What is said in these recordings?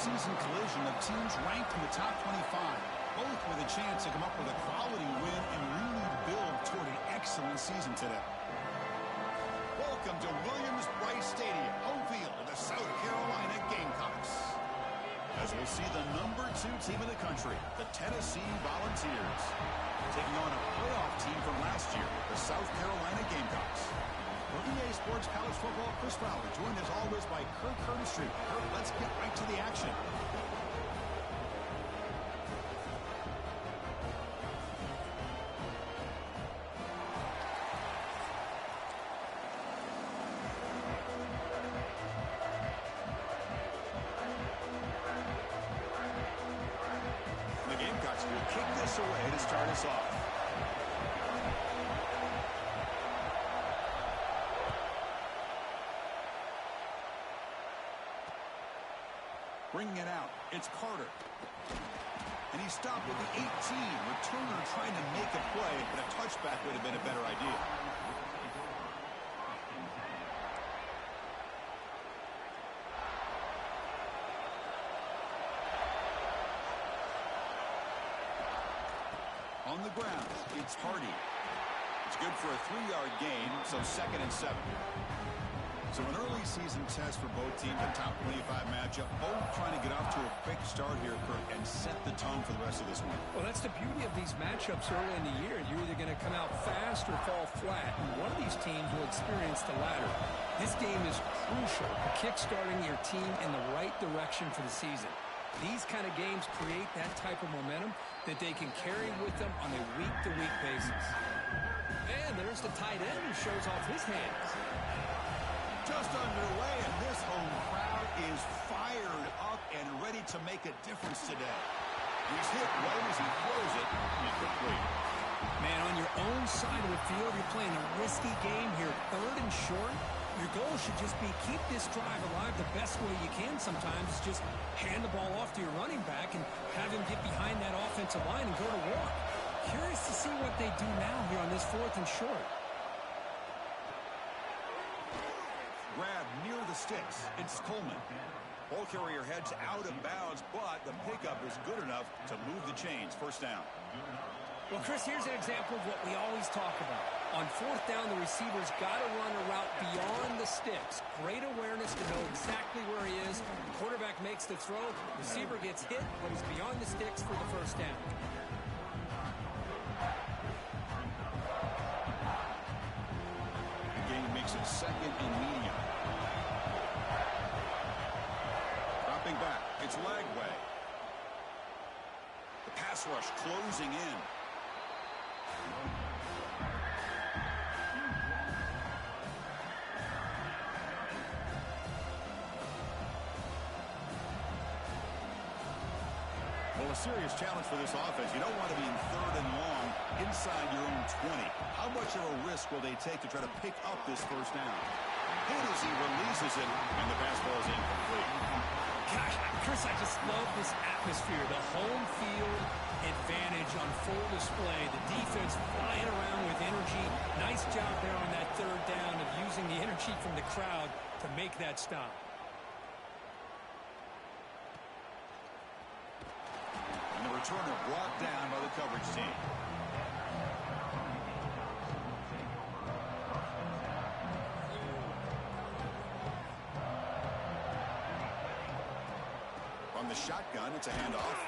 preseason collision of teams ranked in the top 25, both with a chance to come up with a quality win and really build toward an excellent season today. Welcome to Williams-Brice Stadium, home field of the South Carolina Gamecocks. As we'll see the #2 team in the country, the Tennessee Volunteers, taking on a playoff team from last year, the South Carolina Gamecocks. For EA Sports College Football, Chris Fowler, joined as always by Kirk Herbstreit. Kirk, let's get right to the action. The Gamecocks will kick this away to start us off. Bringing it out, it's Carter. And he stopped with the 18. Returner trying to make a play, but a touchback would have been a better idea. On the ground, it's Hardy. It's good for a 3-yard gain, so 2nd and 7. So an early season test for both teams, a top 25 matchup, both trying to get off to a quick start here, Kirk, and set the tone for the rest of this one. Well, that's the beauty of these matchups early in the year. You're either going to come out fast or fall flat, and one of these teams will experience the latter. This game is crucial for kick-starting your team in the right direction for the season. These kind of games create that type of momentum that they can carry with them on a week-to-week basis. And there's the tight end who shows off his hands. Just underway, and this home crowd is fired up and ready to make a difference today. He's hit right as he throws it. He's complete. Man, on your own side of the field, you're playing a risky game here. 3rd and short. Your goal should just be keep this drive alive the best way you can sometimes. Just hand the ball off to your running back and have him get behind that offensive line and go to work. Curious to see what they do now here on this 4th and short. Grab near the sticks. It's Coleman. Ball carrier heads out of bounds, but the pickup is good enough to move the chains. 1st down. Well, Chris, here's an example of what we always talk about. On 4th down, the receiver's got to run a route beyond the sticks. Great awareness to know exactly where he is. The quarterback makes the throw. Receiver gets hit, but he's beyond the sticks for the 1st down. The game makes it 2nd and medium. Dropping back, it's Lagway. The pass rush closing in. Well, a serious challenge for this offense. You don't want to be in 3rd and long inside your own 20. How much of a risk will they take to try to pick up this 1st down? Hit as he releases it, and the pass ball is incomplete. Gosh, Chris, I just love this atmosphere. The home field advantage on full display. The defense flying around with energy. Nice job there on that 3rd down of using the energy from the crowd to make that stop. And the returner brought down by the coverage team. From the shotgun, it's a handoff.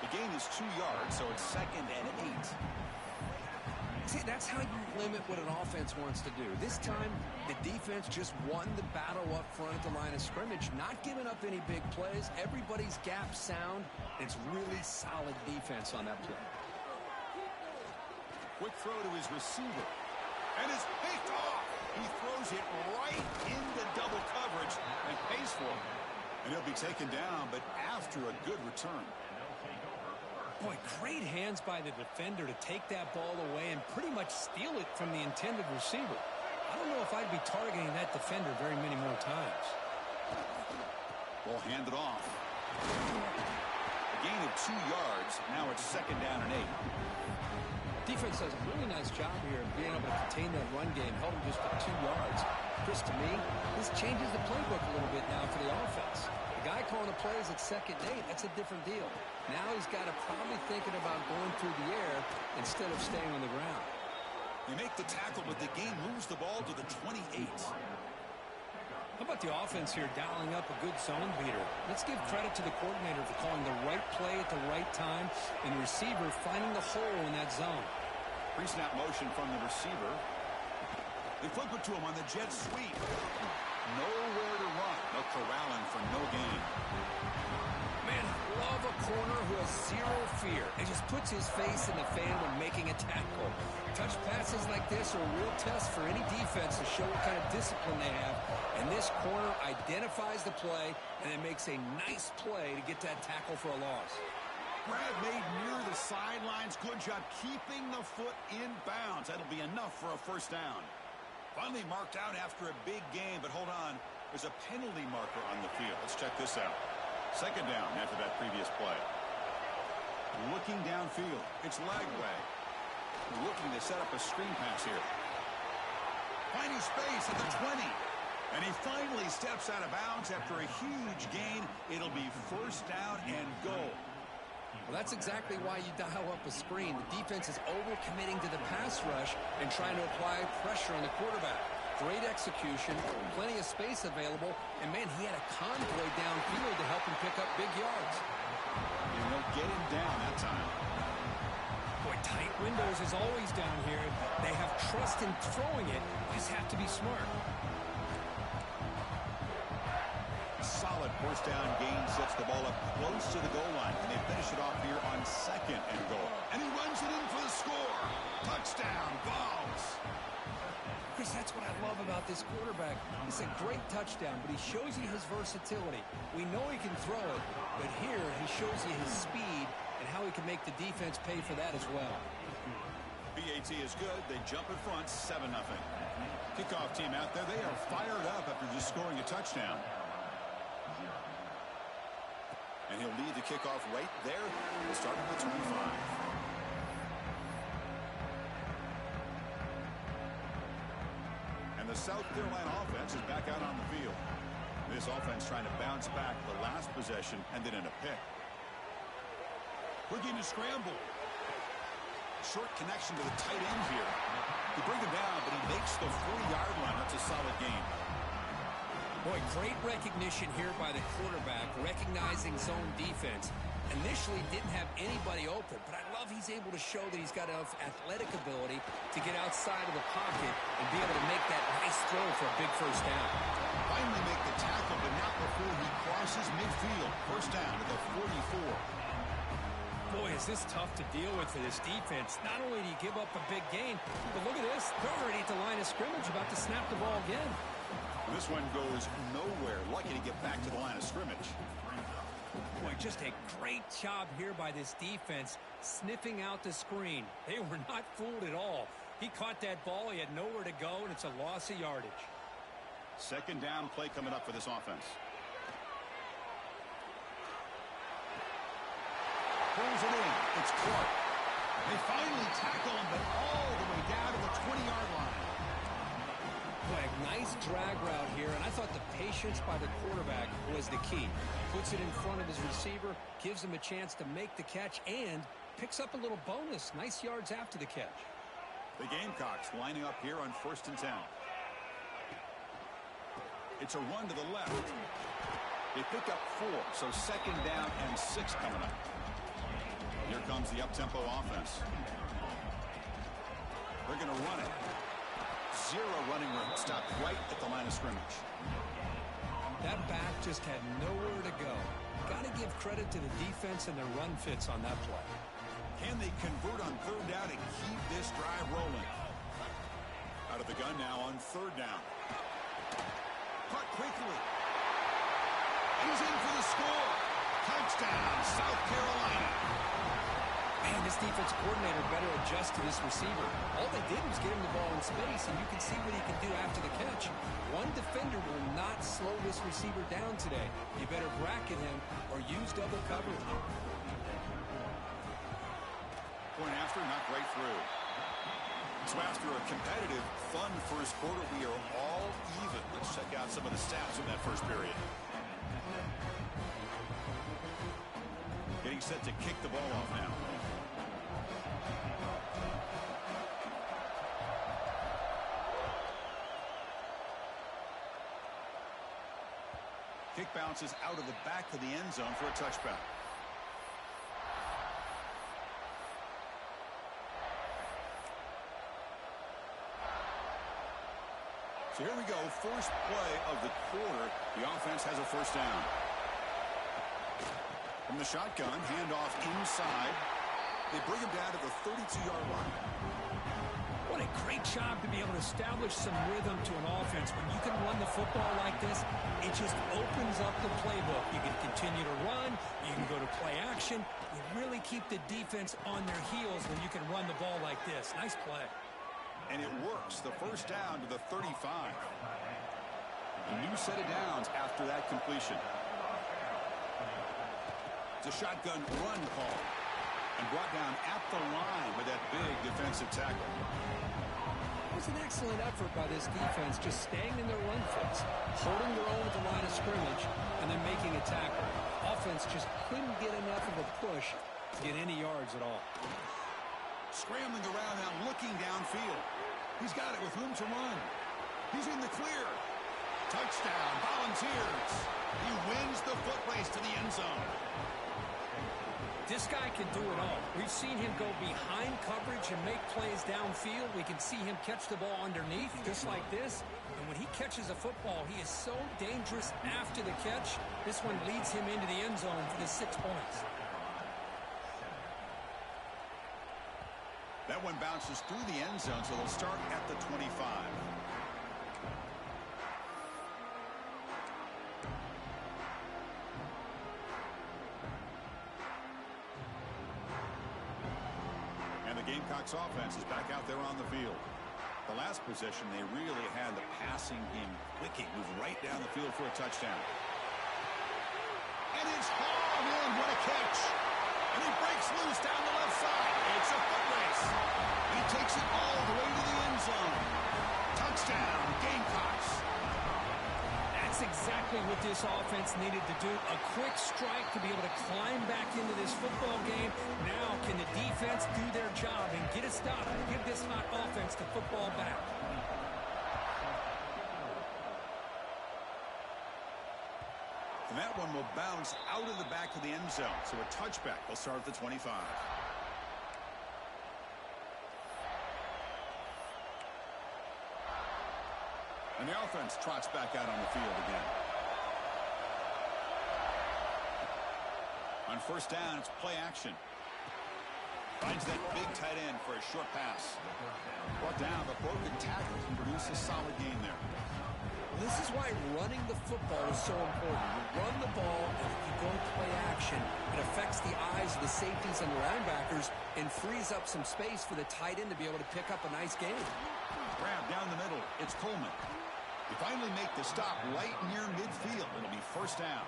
The gain is 2 yards, so it's 2nd and 8. See, that's how you limit what an offense wants to do. This time, the defense just won the battle up front at the line of scrimmage, not giving up any big plays. Everybody's gap sound. It's really solid defense on that play. Quick throw to his receiver. And is picked off. He throws it right into double coverage and pays for it. And he'll be taken down, but after a good return. Boy, great hands by the defender to take that ball away and pretty much steal it from the intended receiver. I don't know if I'd be targeting that defender very many more times. Ball handed off. A gain of 2 yards. Now it's 2nd down and 8. Defense does a really nice job here of being able to contain that run game, held him just for 2 yards. Chris, to me, this changes the playbook a little bit now for the offense. The guy calling the plays at 2nd and 8, that's a different deal. Now he's got to probably thinking about going through the air instead of staying on the ground. They make the tackle, but the game moves the ball to the 28. How about the offense here dialing up a good zone beater? Let's give credit to the coordinator for calling the right play at the right time and the receiver finding the hole in that zone. Pre-snap motion from the receiver. They flip it to him on the jet sweep. Nowhere to run. No corralling for no gain. Man, I love a corner who has zero fear and just puts his face in the fan when making a tackle. Touch passes like this are a real test for any defense to show what kind of discipline they have. And this corner identifies the play and then makes a nice play to get that tackle for a loss. Grab made near the sidelines. Good job keeping the foot in bounds. That'll be enough for a first down. Finally marked out after a big game, but hold on. There's a penalty marker on the field. Let's check this out. 2nd down after that previous play. Looking downfield. It's Lagway. Looking to set up a screen pass here. Finding space at the 20. And he finally steps out of bounds after a huge gain. It'll be first down and goal. Well, that's exactly why you dial up a screen. The defense is overcommitting to the pass rush and trying to apply pressure on the quarterback. Great execution, plenty of space available, and, man, he had a convoy downfield to help him pick up big yards. And they'll get him down that time. Boy, tight windows is always down here. They have trust in throwing it. You just have to be smart. Solid first down gain sets the ball up close to the goal line, and they finish it off here on 2nd and goal. And he runs it in for the score. Touchdown, Vols. Chris, that's what I love about this quarterback. It's a great touchdown, but he shows you his versatility. We know he can throw it, but here he shows you his speed and how he can make the defense pay for that as well. BAT is good. They jump in front, 7-0. Kickoff team out there. They are fired up after just scoring a touchdown. And he'll lead the kickoff right there. We'll start at the 25. And the South Carolina offense is back out on the field. This offense trying to bounce back the last possession and then in a pick. Looking to scramble. Short connection to the tight end here. He brings him down, but he makes the 40-yard line. That's a solid gain. Boy, great recognition here by the quarterback, recognizing zone defense. Initially didn't have anybody open, but I love he's able to show that he's got enough athletic ability to get outside of the pocket and be able to make that nice throw for a big first down. Finally make the tackle, but not before he crosses midfield. First down at the 44. Boy, is this tough to deal with for this defense. Not only do you give up a big gain, but look at this. They're already at the line of scrimmage, about to snap the ball again. This one goes nowhere. Lucky to get back to the line of scrimmage. Boy, just a great job here by this defense, sniffing out the screen. They were not fooled at all. He caught that ball. He had nowhere to go, and it's a loss of yardage. 2nd down play coming up for this offense. Pulls it in. It's Clark. They finally tackle him, but all the way down to the 20-yard line. Boy, a nice drag route here, and I thought the patience by the quarterback was the key. Puts it in front of his receiver, gives him a chance to make the catch, and picks up a little bonus. Nice yards after the catch. The Gamecocks lining up here on 1st and 10. It's a run to the left. They pick up 4, so 2nd down and 6 coming up. Here comes the up-tempo offense. They're going to run it. 0 running room. Stopped right at the line of scrimmage. That back just had nowhere to go. Got to give credit to the defense and their run fits on that play. Can they convert on 3rd down and keep this drive rolling? Out of the gun now on 3rd down. Caught quickly. He's in for the score. Touchdown, South Carolina. Man, this defense coordinator better adjust to this receiver. All they did was get him the ball in space, and you can see what he can do after the catch. One defender will not slow this receiver down today. You better bracket him or use double coverage. Point after, not right through. So after a competitive, fun first quarter, we are all even. Let's check out some of the stats from that first period. getting set to kick the ball off now. Kick bounces out of the back of the end zone for a touchback. So here we go. First play of the quarter. The offense has a first down. From the shotgun, handoff inside. They bring him down to the 32-yard line. What a great job to be able to establish some rhythm to an offense. When you can run the football like this, it just opens up the playbook. You can continue to run. You can go to play action. You really keep the defense on their heels when you can run the ball like this. Nice play. And it works. The first down to the 35. A new set of downs after that completion. It's a shotgun run call. And brought down at the line with that big defensive tackle. It was an excellent effort by this defense, just staying in their run fits, holding their own at the line of scrimmage, and then making a tackle. Offense just couldn't get enough of a push to get any yards at all. Scrambling around now, looking downfield. He's got it with room to run. He's in the clear. Touchdown, Volunteers. He wins the foot race to the end zone. This guy can do it all. We've seen him go behind coverage and make plays downfield. We can see him catch the ball underneath, just like this. And when he catches a football, he is so dangerous after the catch. This one leads him into the end zone for the 6 points. That one bounces through the end zone, so they'll start at the 25. Gamecocks offense is back out there on the field. The last possession, they really had the passing game clicking, move right down the field for a touchdown. And it's hauled in. What a catch. And he breaks loose down the left side. It's a foot race. He takes it all the way to the end zone. Touchdown, Gamecocks. That's exactly what this offense needed to do. A quick strike to be able to climb back into this football game. Now can the defense do their job and get a stop and give this hot offense the football back? And that one will bounce out of the back of the end zone. So a touchback will start at the 25. And the offense trots back out on the field again. On first down, it's play action. Finds that big tight end for a short pass. Brought down, but broken tackle can produce a solid gain there. This is why running the football is so important. You run the ball, and if you go play action, it affects the eyes of the safeties and linebackers and frees up some space for the tight end to be able to pick up a nice gain. Grab down the middle. It's Coleman. They finally make the stop right near midfield. It'll be first down.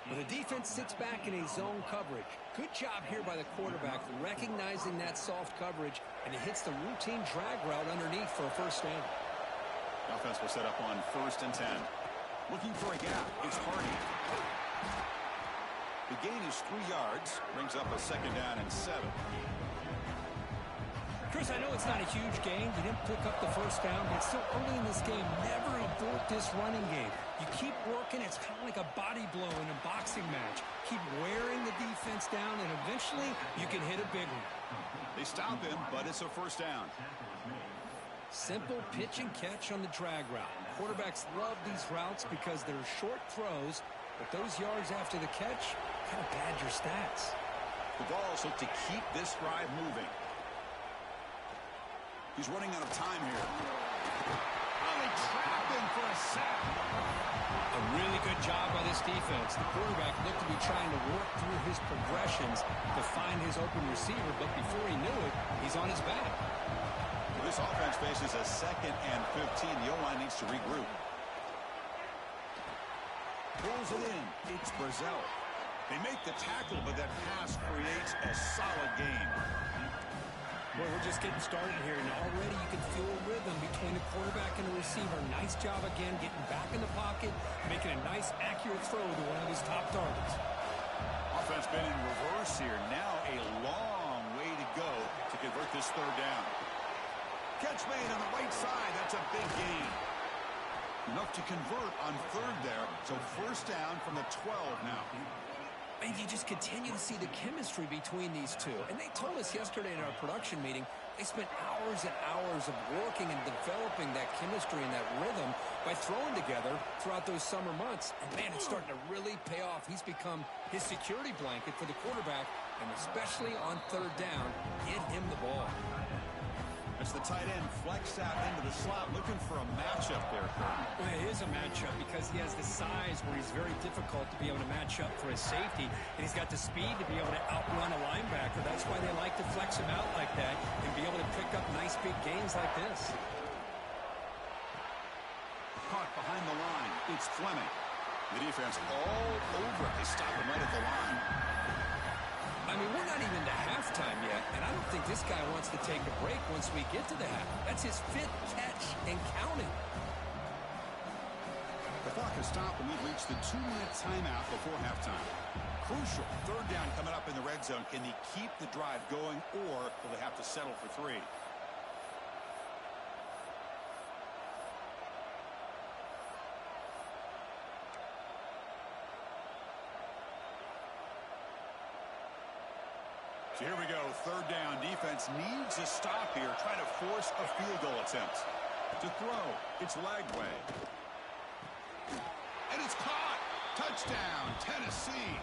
Well, the defense sits back in a zone coverage. Good job here by the quarterback recognizing that soft coverage, and he hits the routine drag route underneath for a first down. The offense will set up on 1st and 10. Looking for a gap. It's Hardy. The gain is 3 yards. Brings up a second down and 7. Chris, I know it's not a huge gain. You didn't pick up the first down, but it's still early in this game. Never abort this running game. You keep working. It's kind of like a body blow in a boxing match. Keep wearing the defense down, and eventually you can hit a big one. They stop him, but it's a first down. Simple pitch and catch on the drag route. Quarterbacks love these routes because they're short throws, but those yards after the catch kind of pad your stats. The Vols look to keep this drive moving. He's running out of time here. Oh, they trap him for a sack. A really good job by this defense. The quarterback looked to be trying to work through his progressions to find his open receiver, but before he knew it, he's on his back. This offense faces a 2nd and 15. The O-line needs to regroup. Pulls it in. It's Brazil. They make the tackle, but that pass creates a solid gain. Well, we're just getting started here, and already you can feel a rhythm between the quarterback and the receiver. Nice job again getting back in the pocket, making a nice, accurate throw to one of his top targets. Offense spin in reverse here. Now a long way to go to convert this third down. Catch made on the right side. That's a big gain. Enough to convert on third there. So first down from the 12 now. And you just continue to see the chemistry between these two. And they told us yesterday in our production meeting, they spent hours and hours of working and developing that chemistry and that rhythm by throwing together throughout those summer months. And, man, it's starting to really pay off. He's become his security blanket for the quarterback, and especially on third down, get him the ball. As the tight end flexed out into the slot, looking for a matchup there, Kurt. Well, it is a matchup because he has the size where he's very difficult to be able to match up for his safety, and he's got the speed to be able to outrun a linebacker. That's why they like to flex him out like that and be able to pick up nice big gains like this. Caught behind the line. It's Fleming. The defense all over it. They stop him right at the line. I mean, we're not even to halftime yet, and I don't think this guy wants to take a break once we get to the half. That's his 5th catch and counting. The clock has stopped, and we've reached the 2-minute timeout before halftime. Crucial third down coming up in the red zone. Can they keep the drive going, or will they have to settle for 3? So here we go, third down. Defense needs a stop here, trying to force a field goal attempt. To throw, it's Lagway. And it's caught. Touchdown, Tennessee.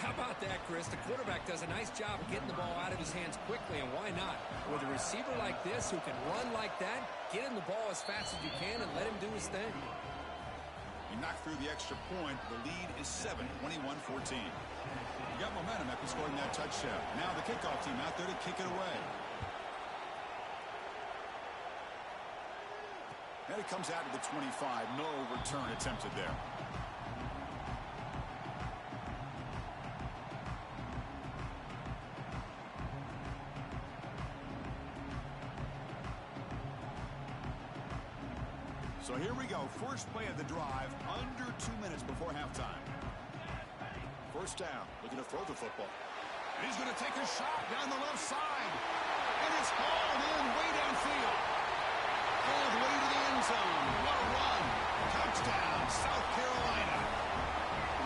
How about that, Chris? The quarterback does a nice job of getting the ball out of his hands quickly, and why not? With a receiver like this who can run like that, get him the ball as fast as you can and let him do his thing. You knock through the extra point. The lead is 7, 21-14. You got momentum after scoring that touchdown. Now the kickoff team out there to kick it away. And it comes out to the 25. No return attempted there. So here we go. First play of the drive. Under 2 minutes before halftime. First down, looking to throw the football. And he's going to take a shot down the left side. And it's hauled in way downfield. All the way to the end zone. What a run. Touchdown, South Carolina.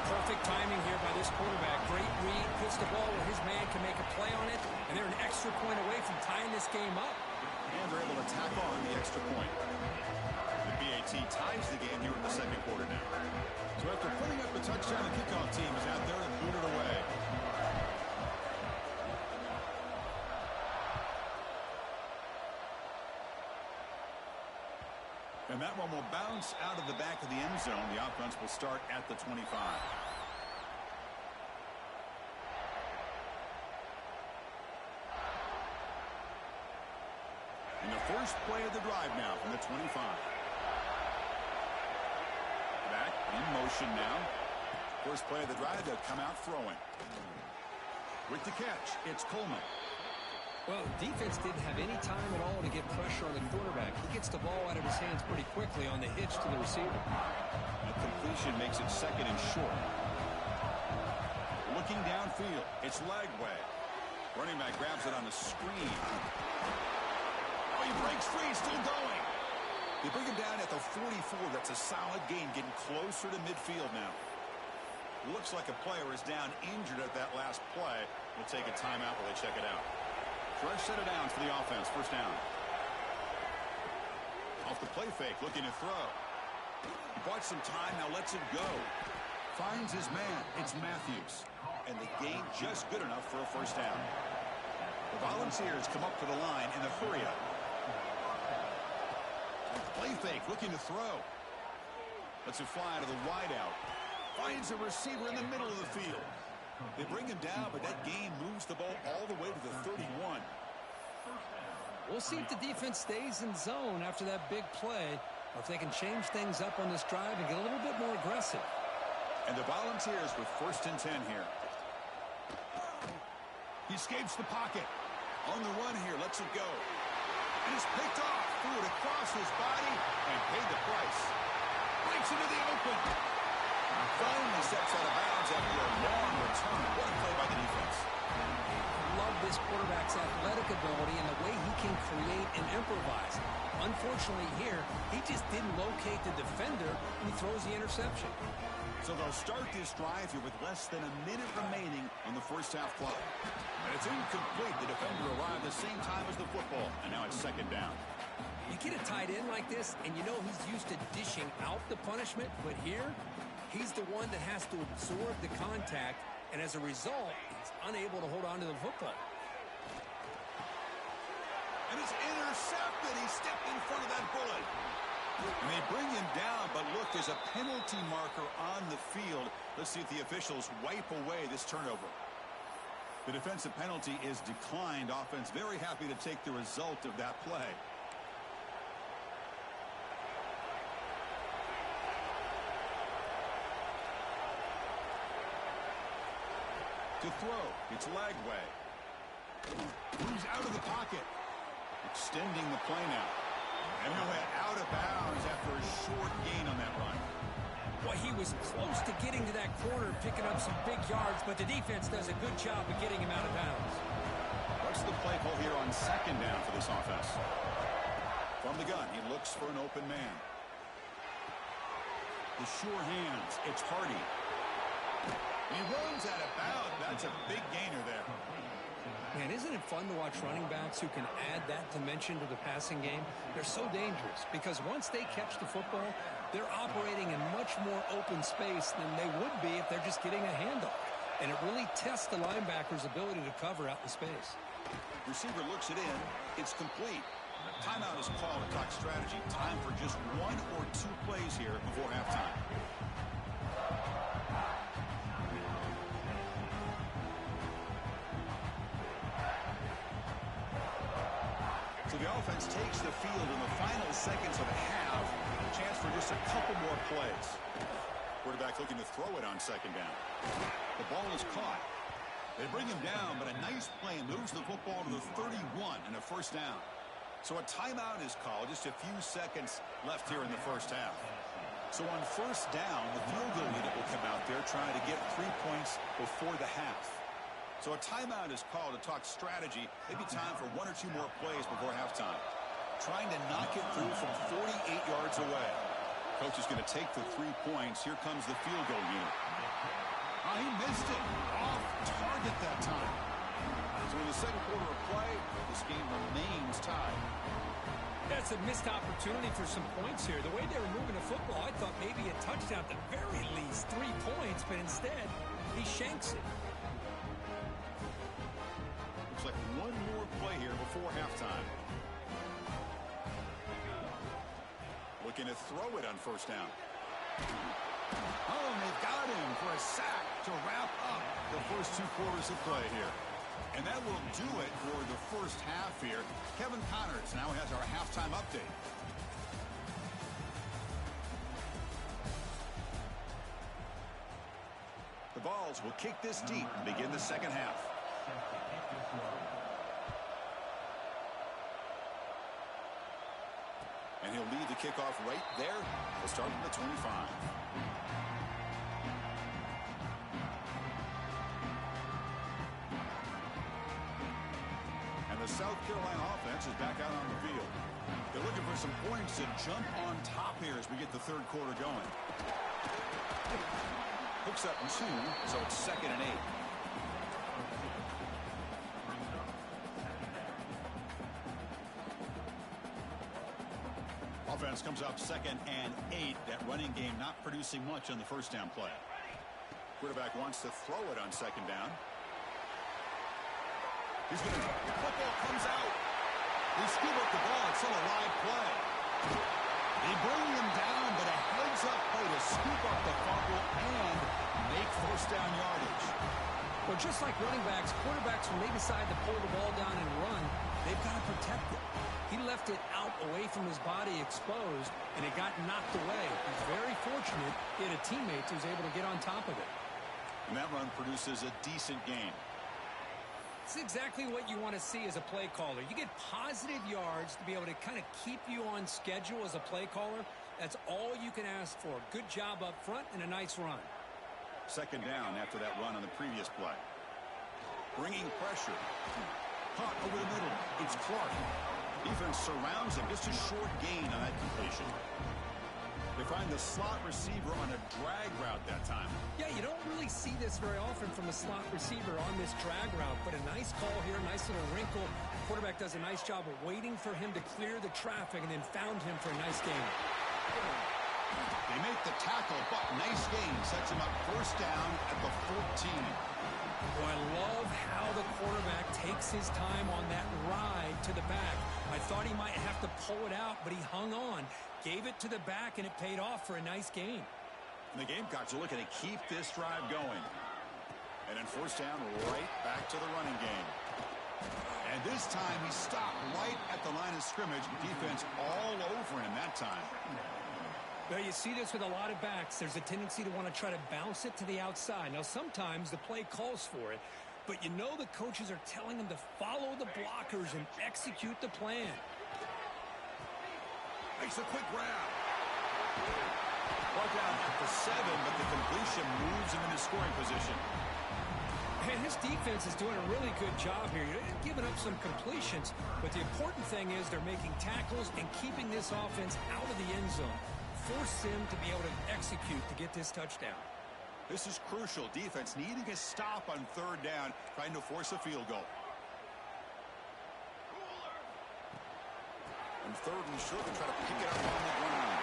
Perfect timing here by this quarterback. Great read, puts the ball where his man can make a play on it, and they're an extra point away from tying this game up. And they're able to tack on the extra point. The BAT ties the game here in the second quarter now. So after putting up the touchdown, the kickoff team is out there and boot it away. And that one will bounce out of the back of the end zone. The offense will start at the 25. And the first play of the drive now from the 25. Back in motion now. First play of the drive, they'll come out throwing. With the catch, it's Coleman. Well, defense didn't have any time at all to get pressure on the quarterback. He gets the ball out of his hands pretty quickly on the hitch to the receiver. A completion makes it second and short. Looking downfield, it's Lagway. Running back grabs it on the screen. Oh, he breaks free, still going. They bring him down at the 44. That's a solid gain, getting closer to midfield now. Looks like a player is down injured at that last play. We'll take a timeout while they check it out. Fresh set of downs for the offense. First down. Off the play fake, looking to throw. He bought some time, now lets it go. Finds his man. It's Matthews. And the gain just good enough for a first down. The Volunteers come up to the line in the hurry up. Play fake, looking to throw. Lets it fly to the wideout. Finds a receiver in the middle of the field. They bring him down, but that gain moves the ball all the way to the 31. We'll see if the defense stays in zone after that big play, or if they can change things up on this drive and get a little bit more aggressive. And the Volunteers with first and 10 here. He escapes the pocket. On the run here, lets it go. And it's picked off. Threw it across his body and paid the price. Breaks into the open. Finally steps out of bounds after a long return. return. What a play by the defense. I love this quarterback's athletic ability and the way he can create and improvise. Unfortunately here, he just didn't locate the defender and he throws the interception. So they'll start this drive here with less than a minute remaining on the first half clock. And it's incomplete. The defender arrived the same time as the football, and now it's second down. You get a tight end like this, and you know he's used to dishing out the punishment, but here, he's the one that has to absorb the contact, and as a result, he's unable to hold on to the football. And it's intercepted. He stepped in front of that bullet. And they bring him down, but look, there's a penalty marker on the field. Let's see if the officials wipe away this turnover. The defensive penalty is declined. Offense very happy to take the result of that play. To throw, it's Lagway. Moves out of the pocket. Extending the play now. And he went out of bounds after a short gain on that run. Well, he was close to getting to that corner, picking up some big yards, but the defense does a good job of getting him out of bounds. What's the play call here on second down for this offense? From the gun, he looks for an open man. The sure hands, it's Hardy. He runs out of bounds. That's a big gainer there. Man, isn't it fun to watch running backs who can add that dimension to the passing game? They're so dangerous because once they catch the football, they're operating in much more open space than they would be if they're just getting a handoff. And it really tests the linebacker's ability to cover out in space. Receiver looks it in. It's complete. Timeout is called to talk strategy. Time for just one or two plays here before halftime. So the offense takes the field in the final seconds of the half. A chance for just a couple more plays. Quarterback looking to throw it on second down. The ball is caught. They bring him down, but a nice play moves the football to the 31 and a first down. So a timeout is called. Just a few seconds left here in the first half. So on first down, the field goal unit will come out there trying to get 3 points before the half. So a timeout is called to talk strategy. Maybe time for one or two more plays before halftime. Trying to knock it through from 48 yards away. Coach is going to take the 3 points. Here comes the field goal unit. Oh, he missed it. Off target that time. So in the second quarter of play, this game remains tied. That's a missed opportunity for some points here. The way they were moving the football, I thought maybe a touchdown at the very least, 3 points, but instead, he shanks it. Looks like one more play here before halftime. Looking to throw it on first down. Oh, and they've got him for a sack to wrap up the first 2 quarters of play here. And that will do it for the first half here. Kevin Connors now has our halftime update. The Vols will kick this deep and begin the second half. And he'll lead the kickoff right there. We'll start from the 25. And the South Carolina offense is back out on the field. They're looking for some points to jump on top here as we get the third quarter going. Hooks up 2, so it's second and 8. Offense comes up second and 8. That running game not producing much on the first down play. Quarterback wants to throw it on second down. He's going to. The football comes out. They scoop up the ball. It's still a live play. They bring him down, but a heads-up play to scoop up the fumble and make first down yardage. Well, just like running backs, quarterbacks, when they decide to pull the ball down and run, they've got to protect it. He left it out away from his body exposed, and it got knocked away. He's very fortunate he had a teammate who was able to get on top of it. And that run produces a decent gain. It's exactly what you want to see as a play caller. You get positive yards to be able to kind of keep you on schedule as a play caller. That's all you can ask for. Good job up front and a nice run. Second down after that run on the previous play. Bringing pressure. Caught over the middle. It's Clark. Defense surrounds him. Just a short gain on that completion. They find the slot receiver on a drag route that time. Yeah, you don't really see this very often from a slot receiver on this drag route, but a nice call here, nice little wrinkle. The quarterback does a nice job of waiting for him to clear the traffic and then found him for a nice gain. They make the tackle, but nice gain. Sets him up first down at the 14. Well, I love how the quarterback takes his time on that ride to the back. I thought he might have to pull it out, but he hung on, gave it to the back, and it paid off for a nice gain. And the Gamecocks are looking to keep this drive going. And then first down, right back to the running game. And this time, he stopped right at the line of scrimmage. Defense all over him that time. Well, you see this with a lot of backs. There's a tendency to want to try to bounce it to the outside. Now, sometimes the play calls for it, but you know the coaches are telling them to follow the blockers and execute the plan. Makes a quick grab. Brought down at the 7, but the completion moves him into scoring position. And his defense is doing a really good job here. They're giving up some completions, but the important thing is they're making tackles and keeping this offense out of the end zone. Force him to be able to execute to get this touchdown. This is crucial. Defense needing a stop on third down, trying to force a field goal. And third and short, they try to pick it up on the ground.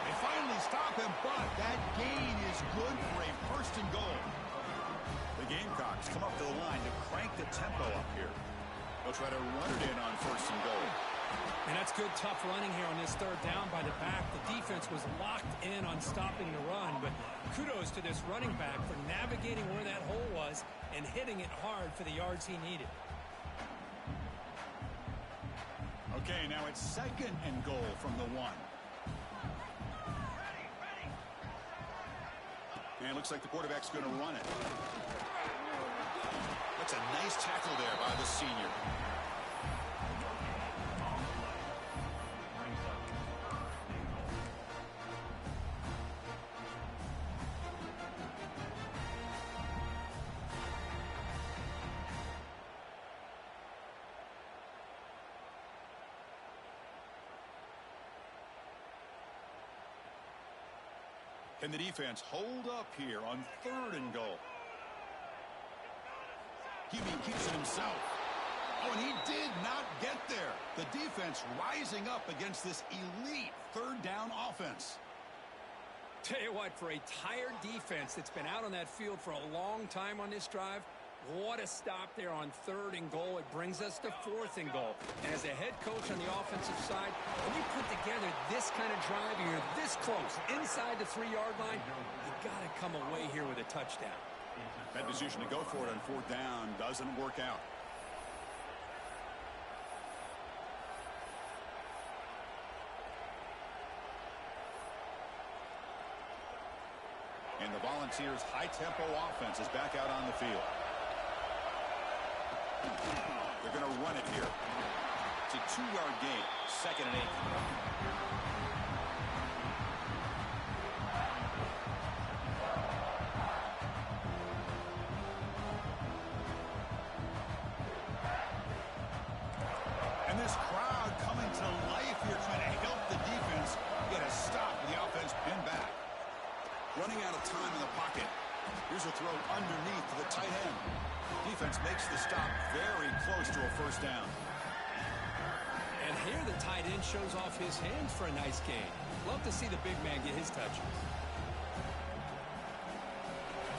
They finally stop him, but that gain is good for a first and goal. The Gamecocks come up to the line to crank the tempo up here. They'll try to run it in on first and goal. And that's good, tough running here on this third down by the back. The defense was locked in on stopping the run, but kudos to this running back for navigating where that hole was and hitting it hard for the yards he needed. Okay, now it's second and goal from the 1. And it looks like the quarterback's going to run it. That's a nice tackle there by the senior. Can the defense hold up here on third and goal? Hubie keeps it himself. Oh, and he did not get there. The defense rising up against this elite third down offense. Tell you what, for a tired defense that's been out on that field for a long time on this drive, what a stop there on third and goal. It brings us to fourth and goal. And as a head coach on the offensive side, when you put together this kind of drive, you're this close, inside the 3-yard line, you got to come away here with a touchdown. That decision to go for it on fourth down doesn't work out. And the Volunteers' high-tempo offense is back out on the field. They're going to run it here. It's a 2-yard gain, second and 8. And this crowd coming to life here, trying to help the defense get a stop with the offense pinned back. Running out of time in the pocket. Here's a throw underneath to the tight end. Defense makes the stop very close to a first down. And here the tight end shows off his hands for a nice gain. Love to see the big man get his touches.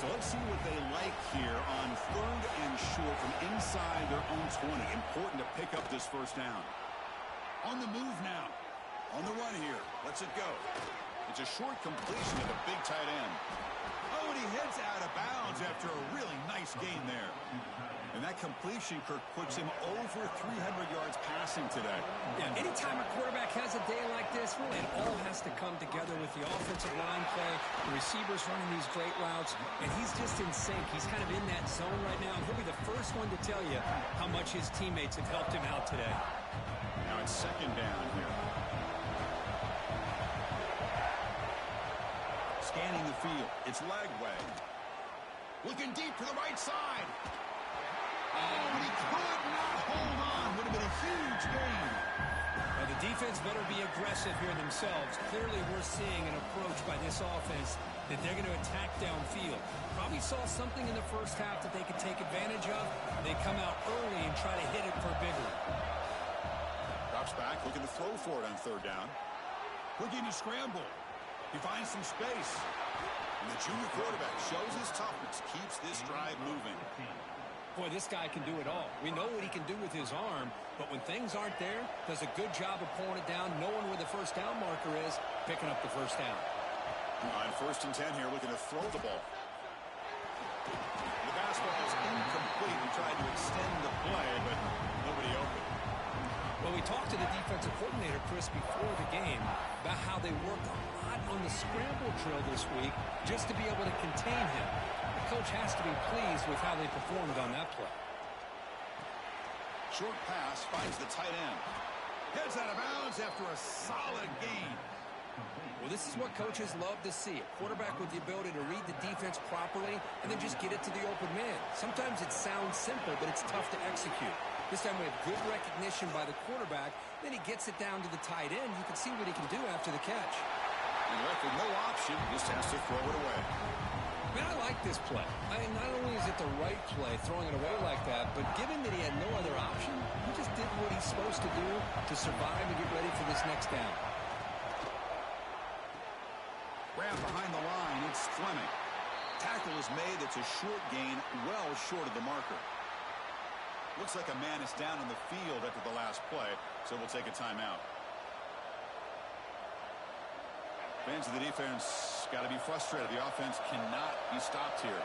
So let's see what they like here on third and short from inside their own 20. Important to pick up this first down. On the move now. On the run here. Lets it go. It's a short completion to the big tight end. Oh, and he heads out of bounds after a really nice gain there. And that completion, Kirk, puts him over 300 yards passing today. Yeah, anytime a quarterback has a day like this, really it all has to come together with the offensive line play, the receivers running these great routes, and he's just in sync. He's kind of in that zone right now, and he'll be the first one to tell you how much his teammates have helped him out today. Now it's second down here. Scanning the field. It's Lagway. Looking deep to the right side. Oh, and he could not hold on. Would have been a huge gain. Well, the defense better be aggressive here themselves. Clearly, we're seeing an approach by this offense that they're going to attack downfield. Probably saw something in the first half that they could take advantage of. They come out early and try to hit it for bigger. Drops back, looking to throw for it on third down. Looking to scramble. He finds some space. And the junior quarterback shows his toughness, keeps this drive moving. Boy, this guy can do it all. We know what he can do with his arm, but when things aren't there, does a good job of pulling it down, knowing where the first down marker is, picking up the first down. On 1st and 10 here, looking to throw the ball. The basketball is incomplete. He tried to extend the play, but nobody open. Well, we talked to the defensive coordinator, Chris, before the game about how they work a lot on the scramble drill this week just to be able to contain him. The coach has to be pleased with how they performed on that play. Short pass finds the tight end. Heads out of bounds after a solid gain. Well, this is what coaches love to see. A quarterback with the ability to read the defense properly and then just get it to the open man. Sometimes it sounds simple, but it's tough to execute. This time we have good recognition by the quarterback. Then he gets it down to the tight end. You can see what he can do after the catch. And left with no option, just has to throw it away. Man, I like this play. Not only is it the right play, throwing it away like that, but given that he had no other option, he just did what he's supposed to do to survive and get ready for this next down. Grab behind the line, it's Fleming. Tackle is made, it's a short gain, well short of the marker. Looks like a man is down on the field after the last play, so we'll take a timeout. Fans of the defense got to be frustrated. The offense cannot be stopped here.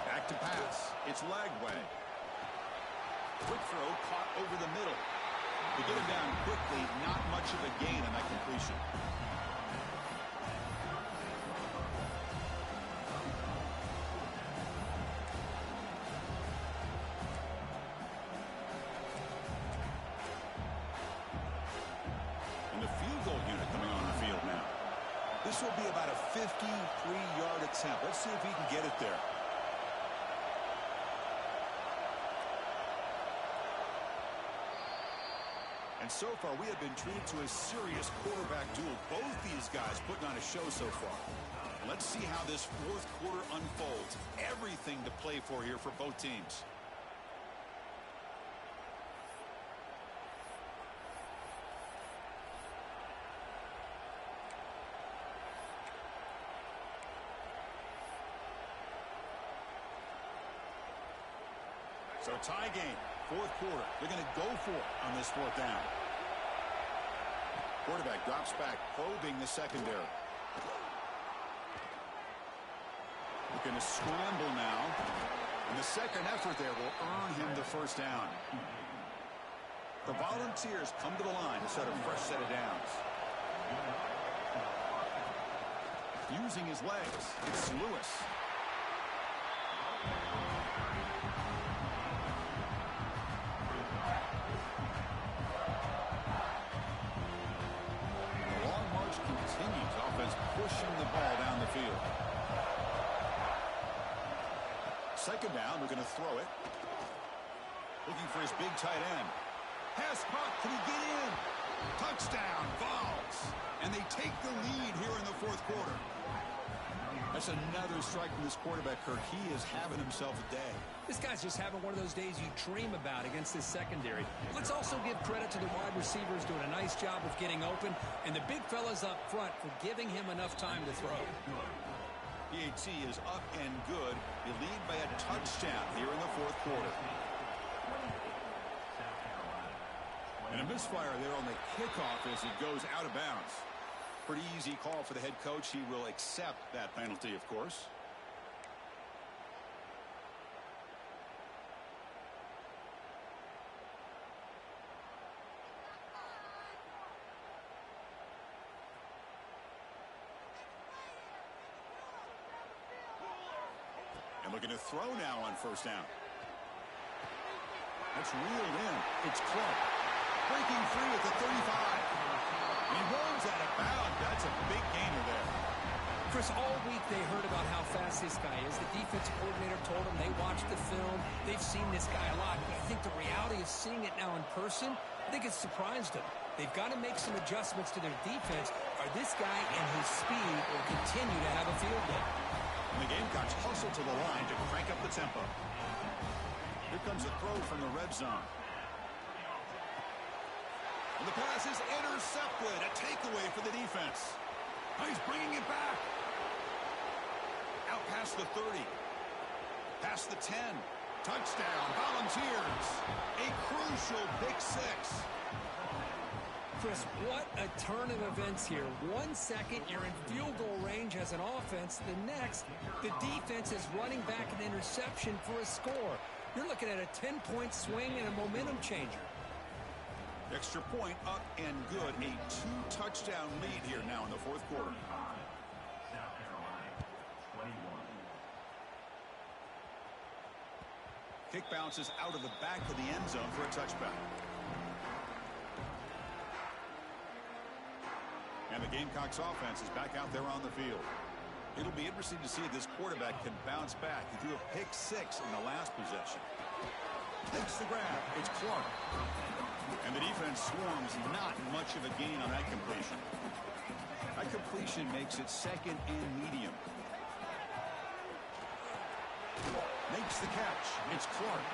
Back to pass. It's Lagway. Quick throw caught over the middle. To get him down quickly, not much of a gain on that completion. This will be about a 53-yard attempt. Let's see if he can get it there. And so far, we have been treated to a serious quarterback duel. Both these guys putting on a show so far. Let's see how this fourth quarter unfolds. Everything to play for here for both teams. So tie game, fourth quarter. They're going to go for it on this fourth down. Quarterback drops back, probing the secondary. Looking to scramble now. And the second effort there will earn him the first down. The Volunteers come to the line to set a fresh set of downs. Using his legs, it's Lewis. Pushing the ball down the field. Second down, we're going to throw it. Looking for his big tight end. Pass caught, can he get in? Touchdown, Vols. And they take the lead here in the fourth quarter. That's another strike from this quarterback, Kirk. He is having himself a day. This guy's just having one of those days you dream about against this secondary. Let's also give credit to the wide receivers doing a nice job of getting open, and the big fellas up front for giving him enough time to throw. PAT is up and good. You lead by a touchdown here in the fourth quarter. And a misfire there on the kickoff as it goes out of bounds. Pretty easy call for the head coach. He will accept that penalty, of course. And looking to throw now on first down. That's reeled in. It's Clark. Breaking free at the 35. He rolls out of bounds. That's a big gainer there. Chris, all week they heard about how fast this guy is. The defensive coordinator told them they watched the film. They've seen this guy a lot. But I think the reality of seeing it now in person, I think it's surprised them. They've got to make some adjustments to their defense, or this guy and his speed will continue to have a field day. And the Gamecocks hustle to the line to crank up the tempo. Here comes a throw from the red zone. And the pass is intercepted. A takeaway for the defense. Oh, he's bringing it back. Out past the 30. Past the 10. Touchdown, Volunteers. A crucial pick six. Chris, what a turn of events here. 1 second, you're in field goal range as an offense. The next, the defense is running back an interception for a score. You're looking at a 10-point swing and a momentum changer. Extra point up and good. A 2-touchdown lead here now in the fourth quarter. Kick bounces out of the back of the end zone for a touchback. And the Gamecocks offense is back out there on the field. It'll be interesting to see if this quarterback can bounce back. He threw a pick six in the last possession. Takes the grab. It's Clark. And the defense swarms. Not much of a gain on that completion. That completion makes it second and medium. Makes the catch. It's Clark.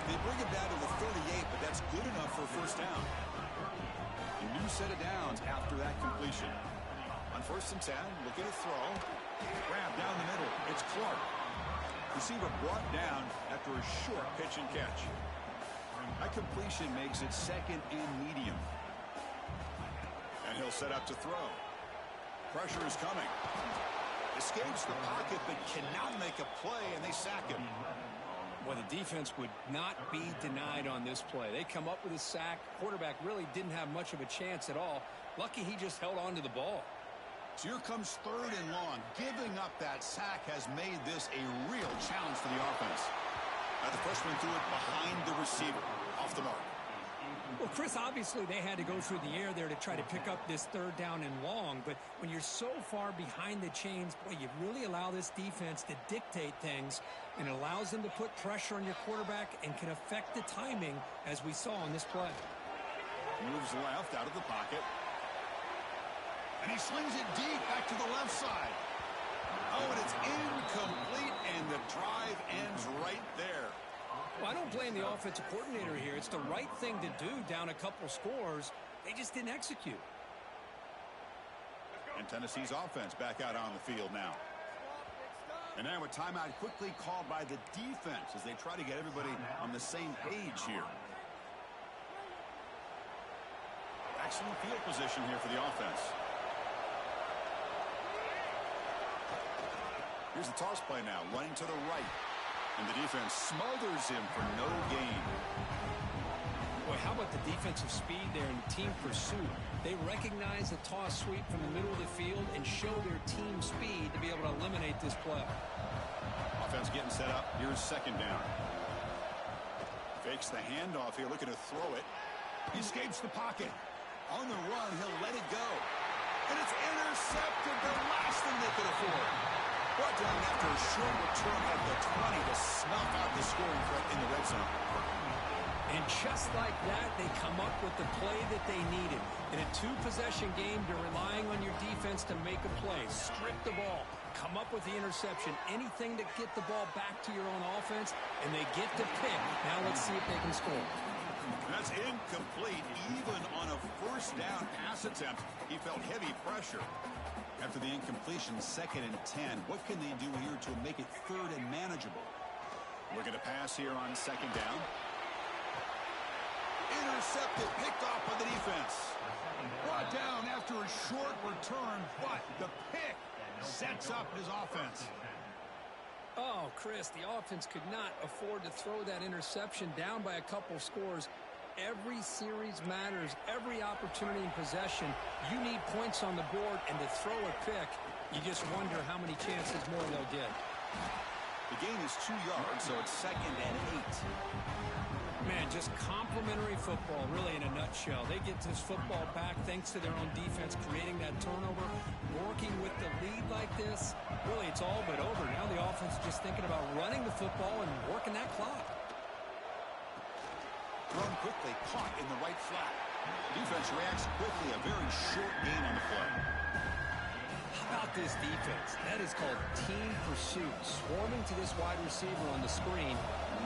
They bring it down to the 38, but that's good enough for a first down. A new set of downs after that completion. On 1st and 10, look at a throw. Grab down the middle. It's Clark. Receiver brought down after a short pitch and catch. That completion makes it second and medium. And he'll set up to throw. Pressure is coming. Escapes the pocket but cannot make a play, and they sack him. Well, the defense would not be denied on this play. They come up with a sack. Quarterback really didn't have much of a chance at all. Lucky he just held on to the ball. So here comes 3rd and long. Giving up that sack has made this a real challenge for the offense. The freshman threw it behind the receiver. Off the mark. Well, Chris, obviously they had to go through the air there to try to pick up this 3rd down and long. But when you're so far behind the chains, boy, you really allow this defense to dictate things. And it allows them to put pressure on your quarterback and can affect the timing, as we saw on this play. Moves left out of the pocket. And he slings it deep back to the left side. Oh, and it's incomplete, and the drive ends right there. Well, I don't blame the offensive coordinator here. It's the right thing to do down a couple scores. They just didn't execute. And Tennessee's offense back out on the field now. And now a timeout quickly called by the defense as they try to get everybody on the same page here. Excellent field position here for the offense. Here's the toss play now, running to the right. And the defense smothers him for no gain. Boy, how about the defensive speed there in team pursuit? They recognize the toss sweep from the middle of the field and show their team speed to be able to eliminate this play. Offense getting set up. Here's 2nd down. Fakes the handoff here, looking to throw it. He escapes the pocket. On the run, he'll let it go. And it's intercepted. The last thing they could afford. Brought down after a short return at the 20 to snuff out the scoring threat in the red zone. And just like that, they come up with the play that they needed. In a 2-possession game, you're relying on your defense to make a play. Strip the ball. Come up with the interception. Anything to get the ball back to your own offense, and they get to pick. Now let's see if they can score. That's incomplete. Even on a 1st down pass attempt, he felt heavy pressure. After the incompletion, 2nd and 10. What can they do here to make it 3rd and manageable? Look at a pass here on 2nd down. Intercepted, picked off by the defense. Brought down after a short return, but the pick sets up his offense. Oh, Chris, the offense could not afford to throw that interception down by a couple scores. Every series matters. Every opportunity in possession, you need points on the board, and to throw a pick, you just wonder how many chances more they'll get. The gain is 2 yards, so it's 2nd and 8. Man, just complimentary football, really, in a nutshell. They get this football back thanks to their own defense, creating that turnover, working with the lead like this. Really, it's all but over. Now the offense is just thinking about running the football and working that clock. Thrown quickly, caught in the right flat. Defense reacts quickly, a very short gain on the play. How about this defense? That is called team pursuit. Swarming to this wide receiver on the screen,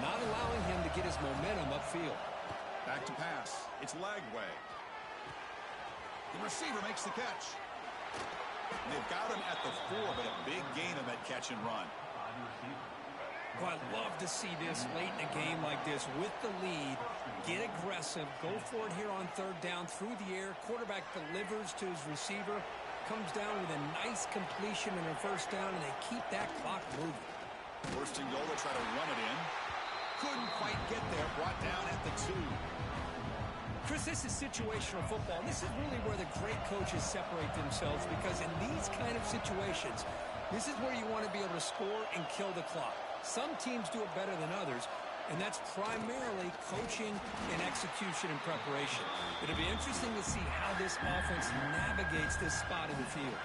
not allowing him to get his momentum upfield. Back to pass. It's Lagway. The receiver makes the catch. And they've got him at the 4, but a big gain on that catch and run. Well, I love to see this late in a game like this with the lead. Get aggressive. Go for it here on third down through the air. Quarterback delivers to his receiver. Comes down with a nice completion and a first down, and they keep that clock moving. First and goal to try to run it in. Couldn't quite get there. Brought down at the 2. Chris, this is situational football. This is really where the great coaches separate themselves, because in these kind of situations, this is where you want to be able to score and kill the clock. Some teams do it better than others, and that's primarily coaching and execution and preparation. It'll be interesting to see how this offense navigates this spot in the field.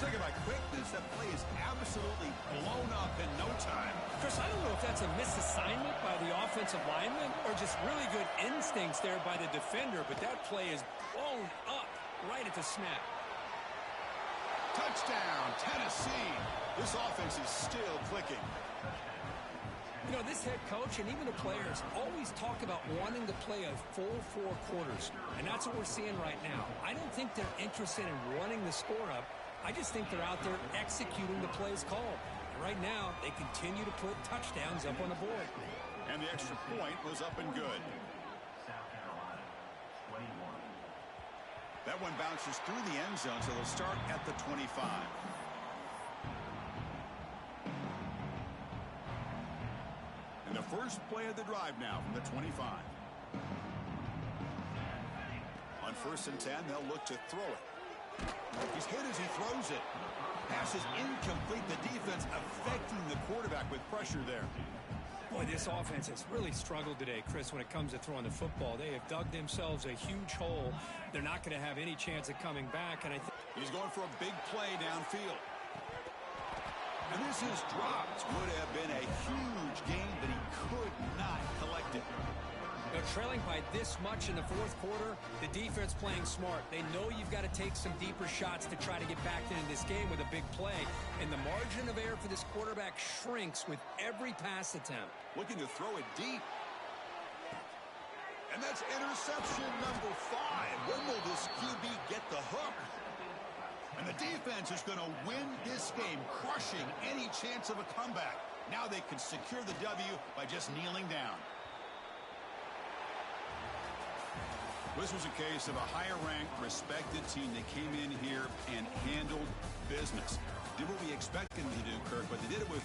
Talking about quickness, that play is absolutely blown up in no time. Chris, I don't know if that's a misassignment by the offensive lineman or just really good instincts there by the defender, but that play is blown up right at the snap. Touchdown, Tennessee. This offense is still clicking. You know, this head coach and even the players always talk about wanting to play a full 4 quarters, and that's what we're seeing right now. I don't think they're interested in running the score up. I just think they're out there executing the plays called. And right now, they continue to put touchdowns up on the board. And the extra point was up and good. That one bounces through the end zone, so they'll start at the 25. And the first play of the drive now from the 25. On 1st and 10, they'll look to throw it. He's hit as he throws it. Pass is incomplete. The defense affecting the quarterback with pressure there. Boy, this offense has really struggled today, Chris, when it comes to throwing the football. They have dug themselves a huge hole. They're not going to have any chance of coming back, and I think he's going for a big play downfield. And this is dropped. Would have been a huge gain, but he could not collect it. They're trailing by this much in the 4th quarter. The defense playing smart. They know you've got to take some deeper shots to try to get back into this game with a big play. And the margin of error for this quarterback shrinks with every pass attempt. Looking to throw it deep. And that's interception number 5. When will this QB get the hook? And the defense is going to win this game, crushing any chance of a comeback. Now they can secure the W by just kneeling down. This was a case of a higher-ranked, respected team that came in here and handled business. Did what we expected them to do, Kirk, but they did it with